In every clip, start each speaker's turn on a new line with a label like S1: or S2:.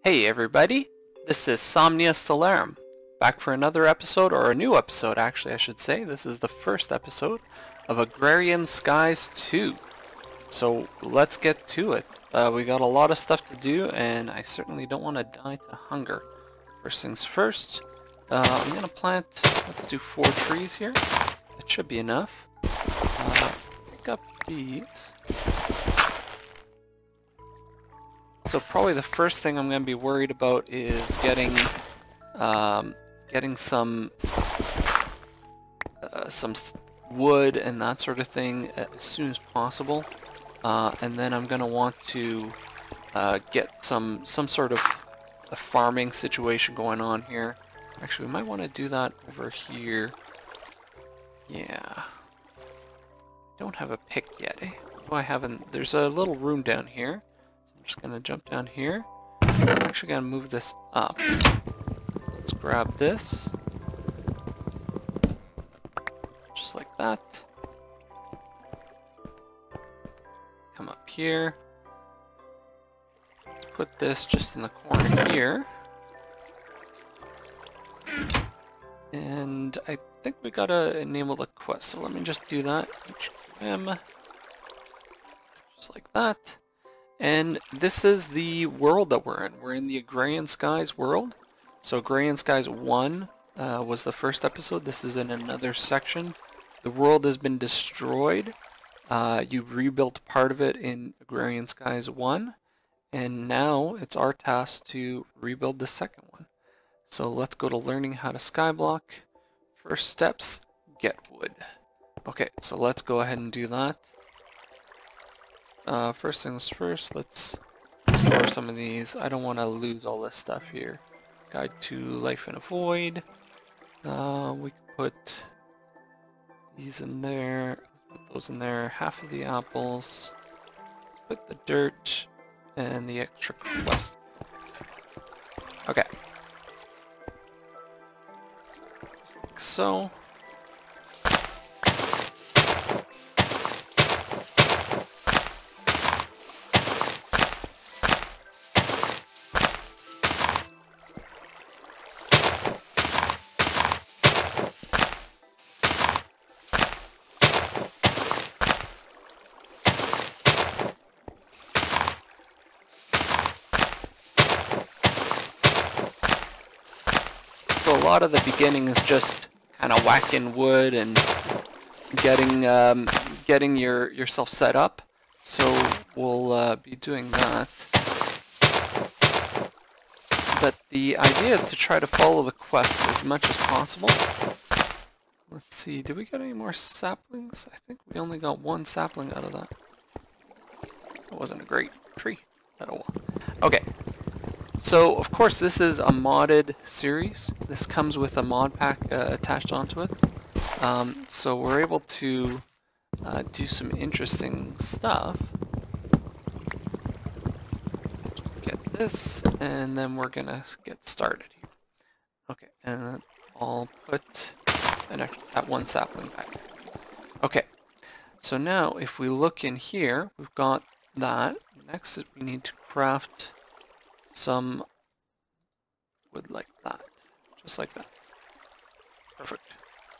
S1: Hey everybody, this is Stellarum, back for another episode, or a new episode actually I should say. This is the first episode of Agrarian Skies 2. So let's get to it. We got a lot of stuff to do and I certainly don't want to die to hunger. First things first, I'm going to plant, let's do 4 trees here. That should be enough. Pick up these. So probably the first thing I'm going to be worried about is getting some wood and that sort of thing as soon as possible, and then I'm going to want to get some sort of a farming situation going on here. Actually, we might want to do that over here. Yeah, don't have a pick yet. Oh, I haven't. There's a little room down here. I'm just going to jump down here. I'm actually going to move this up. Let's grab this. Just like that. Come up here. Let's put this just in the corner here. And I think we got to enable the quest, so let me just do that. HM. Just like that. And this is the world that we're in. We're in the Agrarian Skies world. So Agrarian Skies 1 was the first episode. This is in another section. The world has been destroyed. You rebuilt part of it in Agrarian Skies 1. And now it's our task to rebuild the second one. So let's go to learning how to skyblock. First steps, get wood. Okay, so let's go ahead and do that. First things first, let's store some of these. I don't want to lose all this stuff here. Guide to Life in a Void. We can put these in there. Let's put those in there. Half of the apples. Let's put the dirt and the extra quest. Okay. Just like so. So a lot of the beginning is just kind of whacking wood and getting yourself set up. So we'll be doing that. But the idea is to try to follow the quests as much as possible. Let's see, did we get any more saplings? I think we only got 1 sapling out of that. That wasn't a great tree. Oh well. Okay. So, of course, this is a modded series. This comes with a mod pack attached onto it. So we're able to do some interesting stuff. Get this, and then we're going to get started here. Okay, and then I'll put that 1 sapling back there. Okay, so now if we look in here, we've got that. Next, we need to craft some wood like that, just like that. Perfect.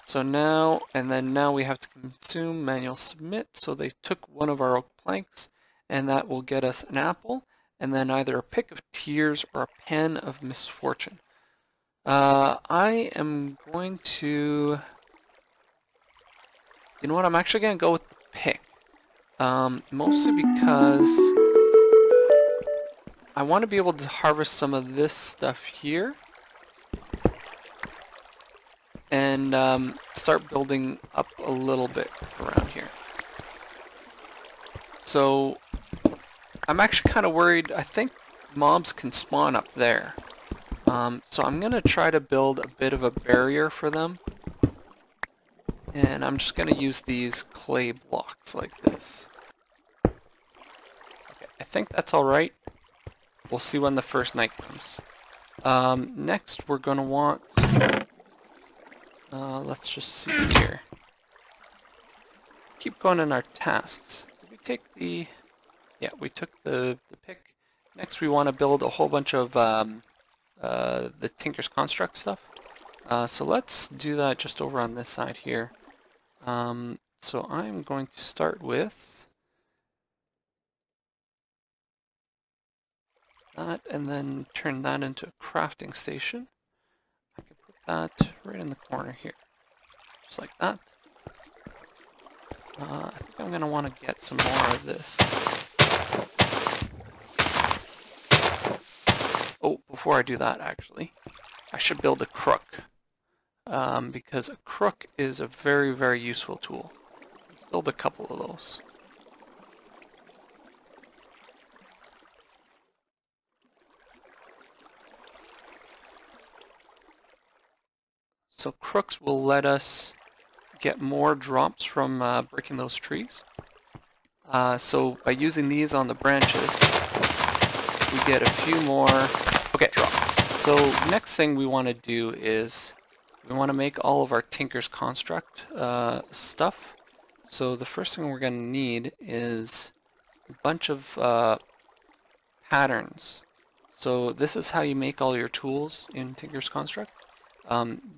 S1: So now, now we have to consume manual submit. So they took 1 of our oak planks, and that will get us an apple, and then either a pick of tears or a pen of misfortune. I am going to, you know what? I'm actually going to go with the pick, mostly because I want to be able to harvest some of this stuff here and start building up a little bit around here. So I'm actually kind of worried. I think mobs can spawn up there. So I'm going to try to build a bit of a barrier for them. And I'm just going to use these clay blocks like this. Okay, I think that's alright. We'll see when the first night comes. Next, we're going to want... let's just see here. Keep going in our tasks. Did we take the... Yeah, we took the pick Next, we want to build a whole bunch of the Tinker's Construct stuff. So let's do that just over on this side here. So I'm going to start with that and then turn that into a crafting station. I can put that right in the corner here, just like that. I think I'm going to want to get some more of this. Oh, before I do that, actually, I should build a crook. Because a crook is a very, very useful tool. Build a couple of those. So crooks will let us get more drops from breaking those trees. So by using these on the branches, we get a few more drops. So next thing we want to do is we want to make all of our Tinker's Construct stuff. So the first thing we're going to need is a bunch of patterns. So this is how you make all your tools in Tinker's Construct.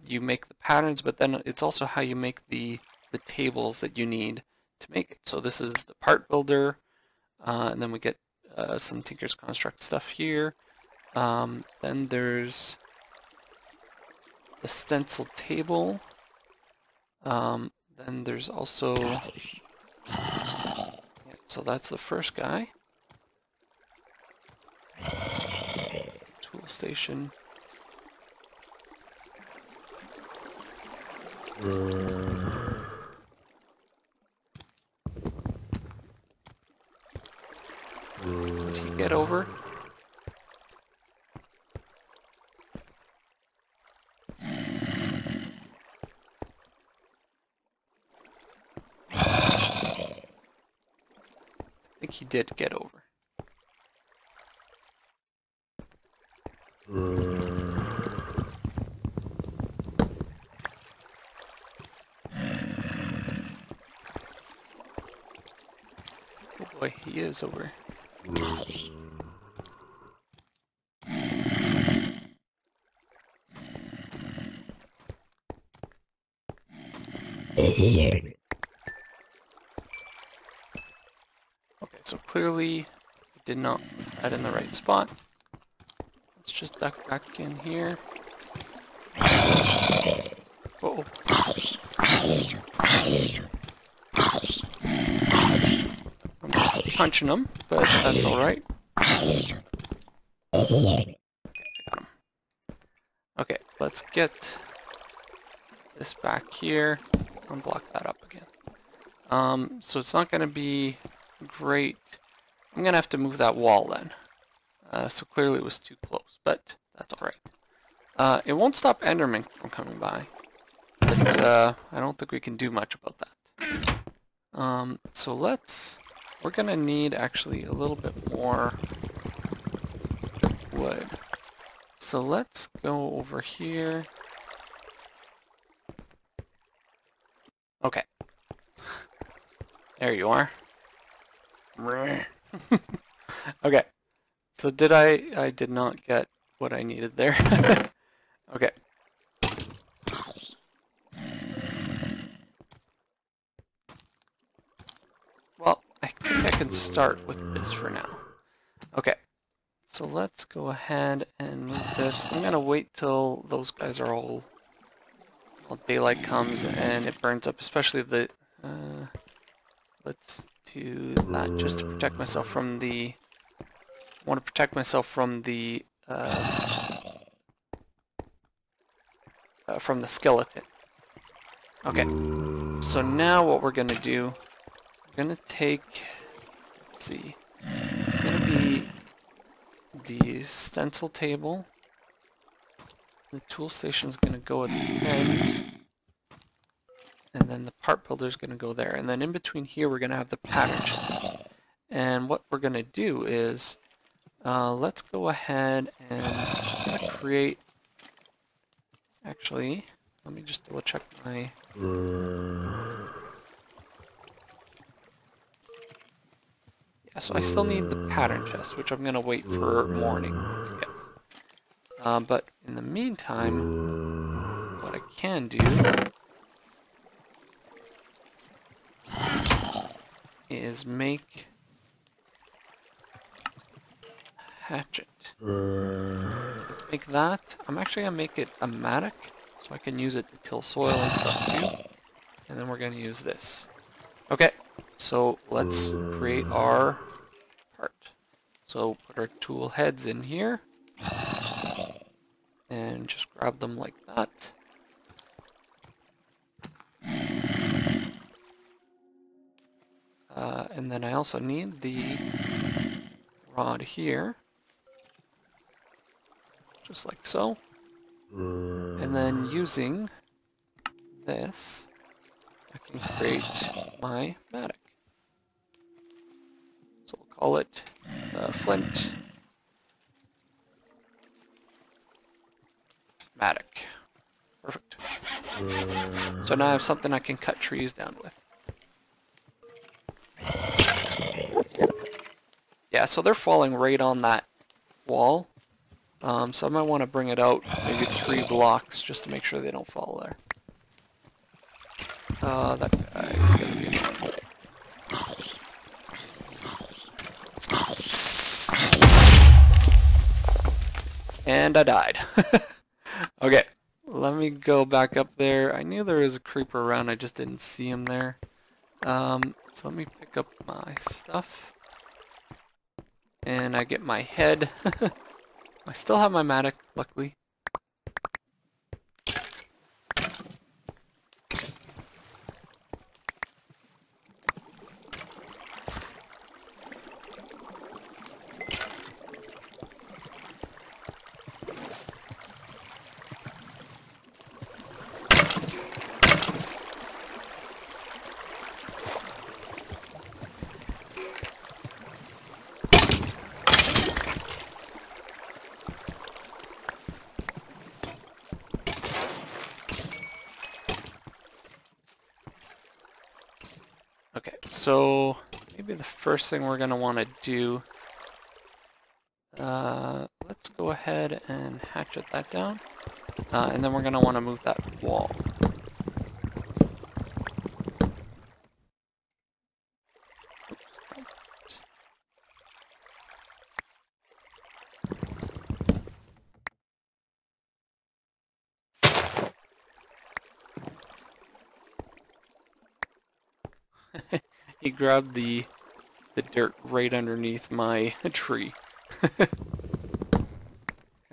S1: You make the patterns, but then it's also how you make the tables that you need to make it. So this is the part builder, and then we get some Tinker's Construct stuff here. Then there's the stencil table. Then there's also, so that's the first guy. Tool station. Did he get over? I think he did get over. Oh boy, he is over. Okay, so clearly we did not put that in the right spot. Let's just duck back in here. Uh-oh. I'm just punching him, but that's alright. Okay, I got him. Okay, let's get this back here. Unblock that up again. So it's not going to be great. I'm going to have to move that wall then. So clearly it was too close, but that's alright. It won't stop Enderman from coming by, but I don't think we can do much about that. So we're going to need actually a little bit more wood. So let's go over here. Okay. There you are. Okay. So I did not get what I needed there. Okay. Well, I think I can start with this for now. Okay. So let's go ahead and move this. I'm gonna wait till those guys are all daylight comes and it burns up, especially the let's do that just to protect myself from the skeleton. Okay, so now what we're gonna do, we're gonna take, let's see, it's gonna be the stencil table. The tool station is gonna go at the end, and then the part builder is gonna go there, and then in between here we're gonna have the pattern chest. And what we're gonna do is let's go ahead and create. Actually, let me just double check my. Yeah, Yeah, so I still need the pattern chest, which I'm going to wait for morning to get. But in the meantime, what I can do is make hatchet. To make that, I'm actually going to make it a mattock, so I can use it to till soil and stuff too. And then we're going to use this. Okay, so let's create our part. So put our tool heads in here. And just grab them like that. And then I also need the rod here. Just like so. And then using this, I can create my mattock. So we'll call it flint mattock. Perfect. So now I have something I can cut trees down with. Yeah, so they're falling right on that wall. So I might want to bring it out maybe 3 blocks just to make sure they don't fall there. That guy is going to be annoying. And I died. Okay, let me go back up there. I knew there was a creeper around, I just didn't see him there. So let me pick up my stuff. And I get my head. I still have my mattock, luckily. Okay, so maybe the first thing we're going to want to do, let's go ahead and hatchet that down, and then we're going to want to move that wall. He grabbed the dirt right underneath my tree. Kind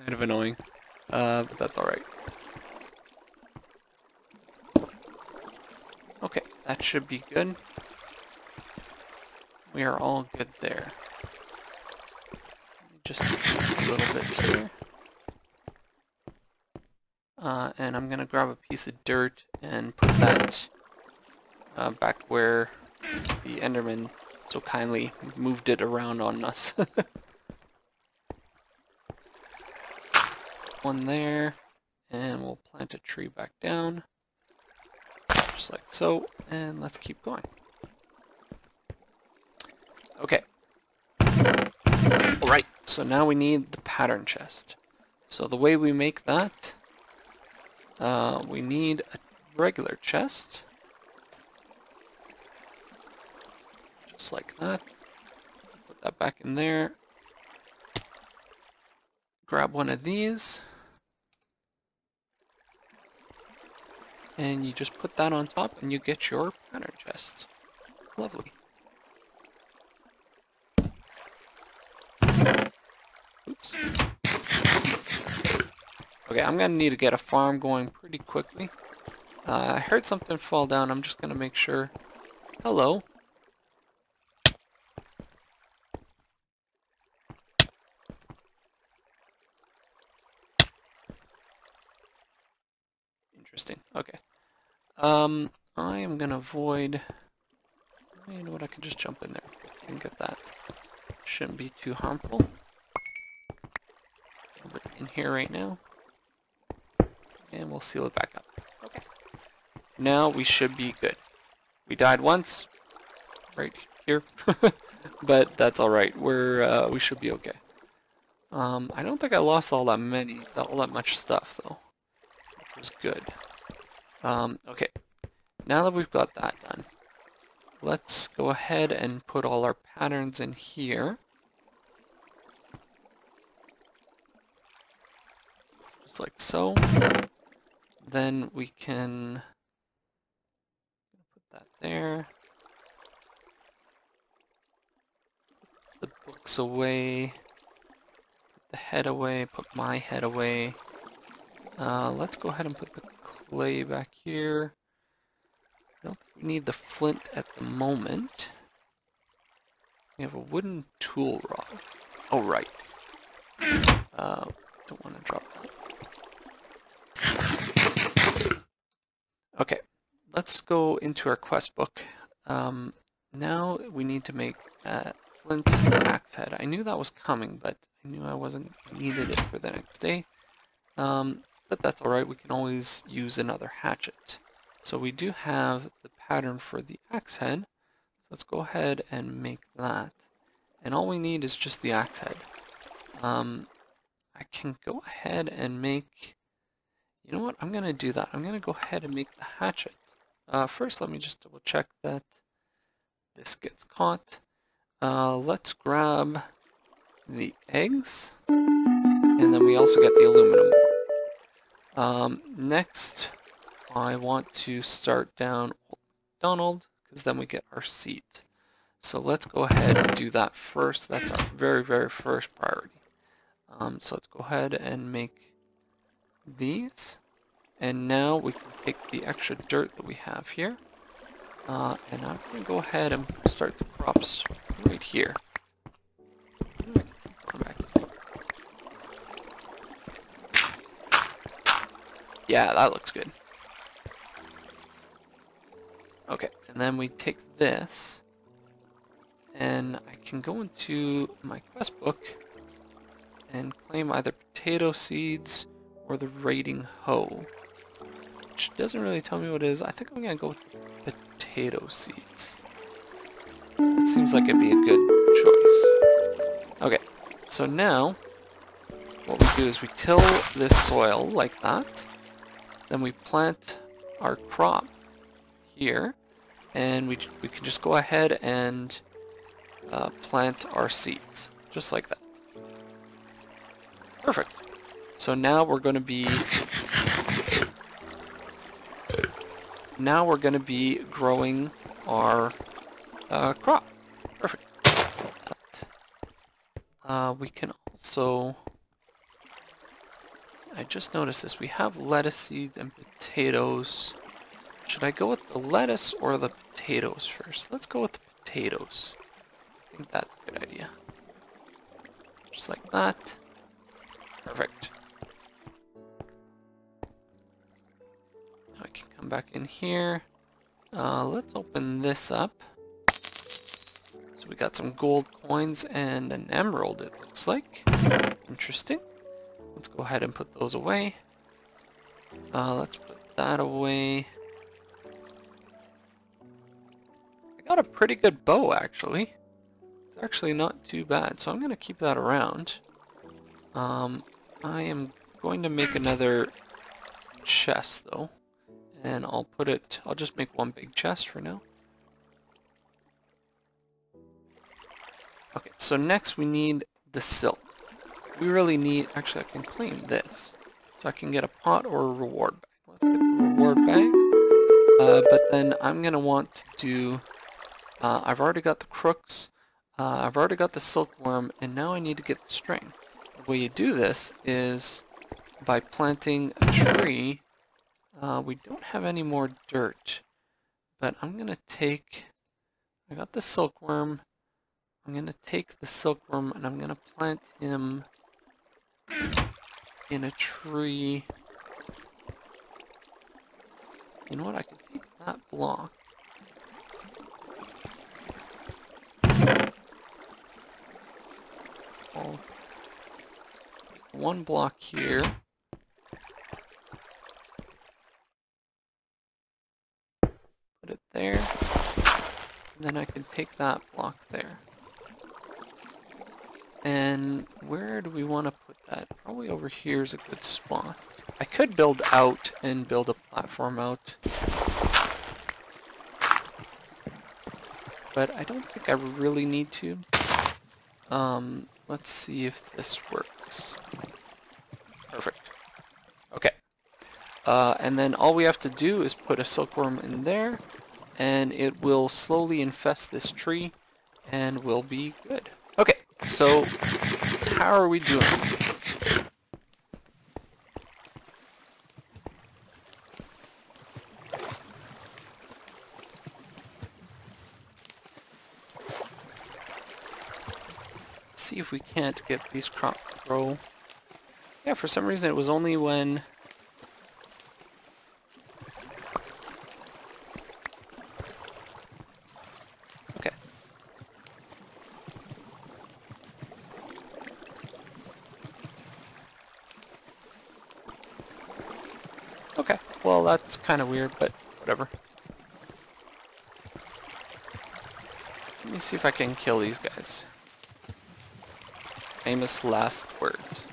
S1: of annoying, but that's alright. Okay, that should be good. We are all good there. Just a little bit here. And I'm gonna grab a piece of dirt and put that back where the Enderman so kindly moved it around on us. One there, and we'll plant a tree back down, just like so, and let's keep going. Okay. Alright, so now we need the pattern chest. So the way we make that, we need a regular chest. Just like that. Put that back in there. Grab one of these. And you just put that on top and you get your pattern chest. Lovely. Oops. Okay, I'm gonna need to get a farm going pretty quickly. I heard something fall down. I'm just gonna make sure. Hello. Interesting. Okay. I am gonna avoid. You know what? I can just jump in there and get that. Shouldn't be too harmful. Put it in here right now, and we'll seal it back up. Okay. Now we should be good. We died once, right here. But that's all right. We should be okay. I don't think I lost all that much stuff though, which was good. Okay, now that we've got that done, let's go ahead and put all our patterns in here. Just like so. Then we can put that there. Put the books away. Put the head away. Put my head away. Let's go ahead and put the clay back here. I don't think we need the flint at the moment. We have a wooden tool rod. Oh, right. Don't want to drop that. Okay, let's go into our quest book. Now we need to make a flint axe head. I knew that was coming, but I knew I needed it for the next day. But that's alright, we can always use another hatchet. So we do have the pattern for the axe head. So let's go ahead and make that. And all we need is just the axe head. I can go ahead and make... You know what? I'm going to do that. I'm going to go ahead and make the hatchet. First, let me just double check that this gets caught. Let's grab the eggs. And then we also get the aluminum ore. Next, I want to start down Old MacDonald, because then we get our seeds. So let's go ahead and do that first. That's our very, very first priority. So let's go ahead and make these. And now we can take the extra dirt that we have here. And I'm going to go ahead and start the crops right here. Yeah, that looks good. Okay, and then we take this, and I can go into my quest book and claim either potato seeds or the raiding hoe, which doesn't really tell me what it is. I think I'm going to go with the potato seeds. That seems like it'd be a good choice. Okay, so now what we do is we till this soil like that. Then we plant our crop here, and we can just go ahead and plant our seeds, just like that. Perfect. So now we're going to be growing our crop. Perfect. We can also... I just noticed this. We have lettuce seeds and potatoes. Should I go with the lettuce or the potatoes first? Let's go with the potatoes. I think that's a good idea. Just like that. Perfect. Now I can come back in here. Let's open this up. So we got some gold coins and an emerald, it looks like. Interesting. Let's go ahead and put those away. Let's put that away. I got a pretty good bow, actually. It's actually not too bad, so I'm going to keep that around. I am going to make another chest, though. And I'll just make one big chest for now. Okay, so next we need the silk. We really need... Actually, I can claim this. So I can get a pot or a reward bag. Let's get the reward bag. But then I'm going to want to do... I've already got the crooks. I've already got the silkworm. And now I need to get the string. The way you do this is by planting a tree. We don't have any more dirt. But I'm going to take... I got the silkworm. I'm going to take the silkworm and I'm going to plant him in a tree. You know what? I can take that block. I'll one block here. Put it there. And then I can take that block there. And where do we want to put that? Probably over here is a good spot. I could build out and build a platform out. But I don't think I really need to. Let's see if this works. Perfect. Okay. And then all we have to do is put a silkworm in there, and it will slowly infest this tree, and we'll be good. Okay, so how are we doing? See if we can't get these crops to grow. Yeah, for some reason it was only when... Okay. Okay, well that's kind of weird, but whatever. Let me see if I can kill these guys. Famous last words.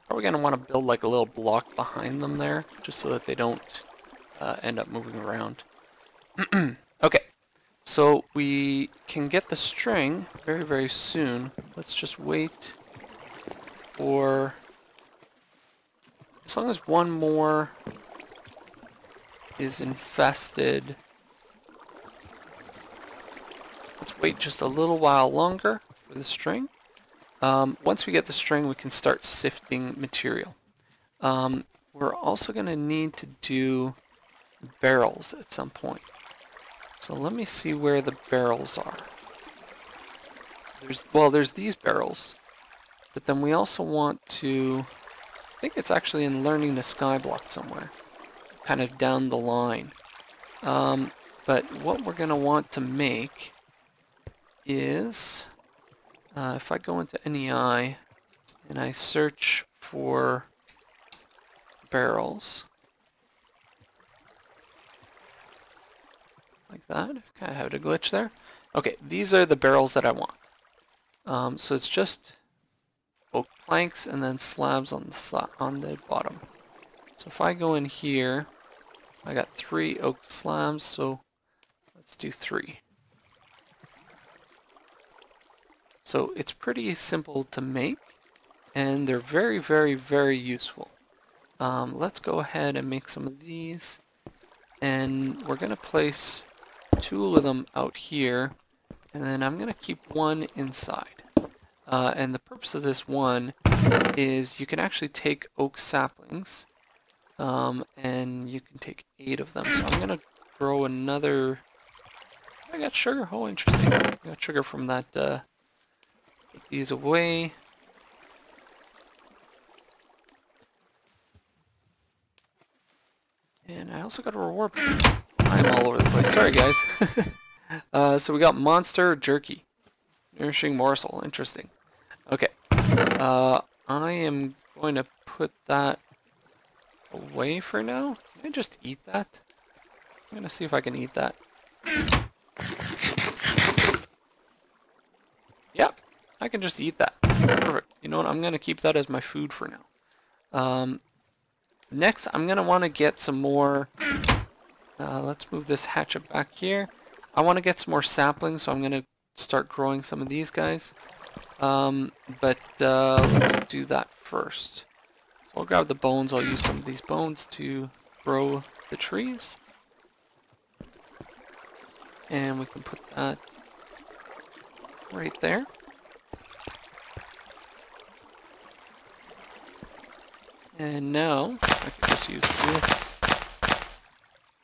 S1: Probably gonna want to build like a little block behind them there, just so that they don't end up moving around. Okay, so we can get the string very, very soon. Let's just wait for... As long as one more is infested. Let's wait just a little while longer for the string. Once we get the string, we can start sifting material. We're also going to need to do barrels at some point. So let me see where the barrels are. There's these barrels, but then we also want to, I think it's actually in learning the sky block somewhere, kind of down the line. But what we're going to want to make is, if I go into NEI and I search for barrels, like that, kind of had a glitch there. Okay, these are the barrels that I want. So it's just oak planks and then slabs on the bottom. So if I go in here, I got 3 oak slabs, so let's do 3. So it's pretty simple to make, and they're very, very, very useful. Let's go ahead and make some of these, and we're going to place 2 of them out here, and then I'm going to keep 1 inside. And the purpose of this one is you can actually take oak saplings, and you can take 8 of them. So I'm going to grow another... I got sugar. Oh, interesting. I got sugar from that... Put these away. And I also got a reward. I'm all over the place. Sorry, guys. So we got monster jerky. Nourishing morsel. Interesting. Okay. I am going to put that away for now. Can I just eat that? I'm going to see if I can eat that. Yep. I can just eat that. Perfect. You know what? I'm going to keep that as my food for now. Next, I'm going to want to get some more... let's move this hatchet back here. I want to get some more saplings, so I'm going to start growing some of these guys. But let's do that first. So I'll grab the bones. I'll use some of these bones to grow the trees. And we can put that right there. And now, I can just use this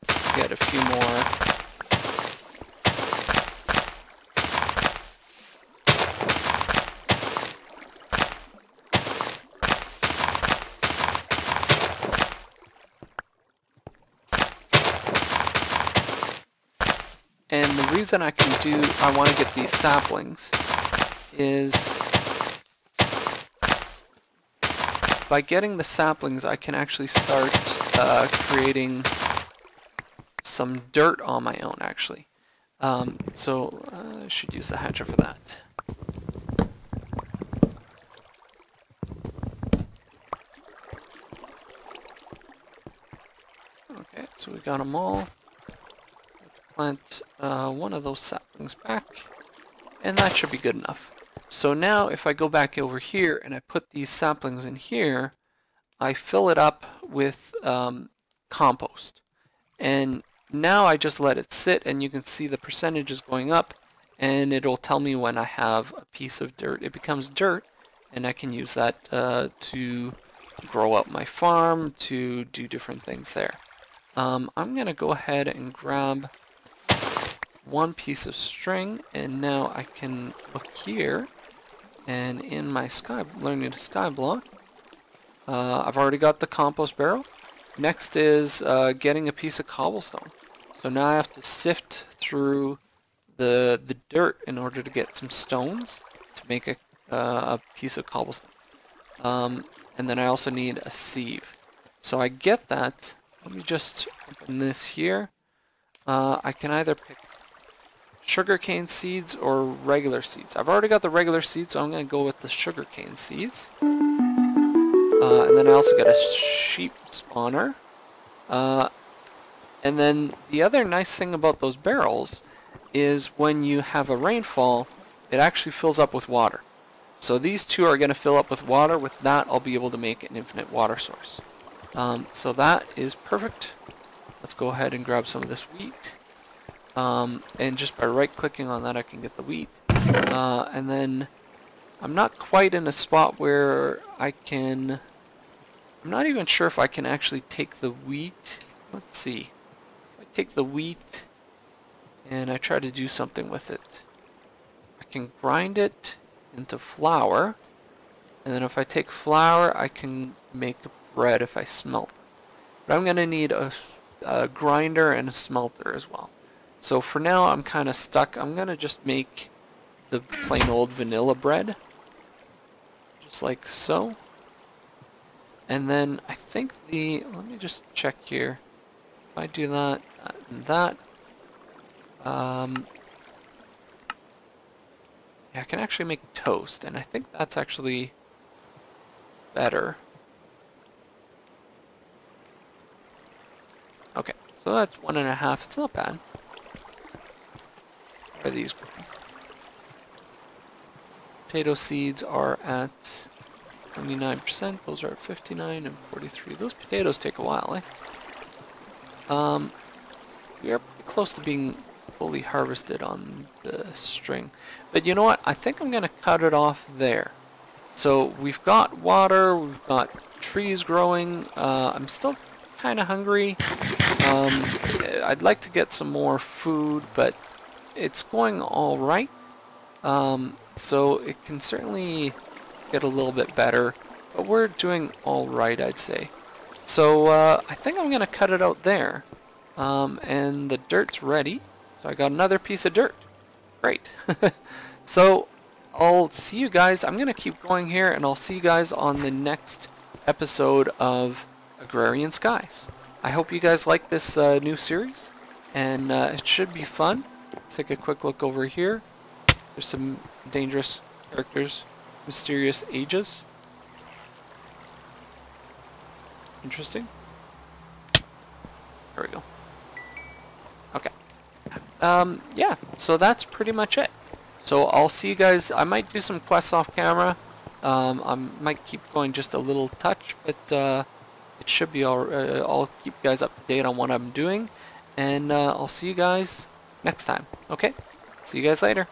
S1: to get a few more. And the reason I want to get these saplings is by getting the saplings, I can actually start creating some dirt on my own, actually. So I should use the hatchet for that. Okay, so we got them all. Let's plant one of those saplings back, and that should be good enough. So now if I go back over here and I put these saplings in here, I fill it up with compost. And now I just let it sit, and you can see the percentages going up, and it'll tell me when I have a piece of dirt. It becomes dirt, and I can use that to grow up my farm, to do different things there. I'm going to go ahead and grab one piece of string, and now I can look here, and in my learning to sky block, I've already got the compost barrel. Next is getting a piece of cobblestone. So now I have to sift through the dirt in order to get some stones to make a piece of cobblestone. And then I also need a sieve. So I get that. Let me just open this here. I can either pick sugarcane seeds or regular seeds. I've already got the regular seeds, so I'm going to go with the sugarcane seeds. And then I also got a sheep spawner. And then the other nice thing about those barrels is when you have a rainfall, it actually fills up with water. So these two are going to fill up with water. With that, I'll be able to make an infinite water source. So that is perfect. Let's go ahead and grab some of this wheat. And just by right-clicking on that, I can get the wheat. And then I'm not quite in a spot where I can... I'm not even sure if I can actually take the wheat. Let's see. If I take the wheat and I try to do something with it, I can grind it into flour. And then if I take flour, I can make bread if I smelt it. But I'm going to need a grinder and a smelter as well. So for now, I'm kind of stuck. I'm going to just make the plain old vanilla bread. Just like so. And then I think let me just check here. If I do that, and that, yeah, I can actually make toast, and I think that's actually better. Okay, so that's 1.5. It's not bad. Where are these? Potato seeds are at 29%, those are at 59 and 43. Those potatoes take a while, eh? We are pretty close to being fully harvested on the string. But you know what? I think I'm going to cut it off there. So we've got water, we've got trees growing. I'm still kind of hungry. I'd like to get some more food, but it's going all right. So it can certainly get a little bit better, but we're doing all right, I'd say. So I think I'm gonna cut it out there, and the dirt's ready. So I got another piece of dirt. Great. So I'll see you guys. I'm gonna keep going here, and I'll see you guys on the next episode of Agrarian Skies. I hope you guys like this new series, and it should be fun. Let's take a quick look over here. There's some dangerous characters. Mysterious ages. Interesting. There we go. Okay. Yeah, so that's pretty much it. So I'll see you guys. I might do some quests off camera. I might keep going just a little touch, but it should be all. I'll keep you guys up to date on what I'm doing, and I'll see you guys next time. Okay? See you guys later.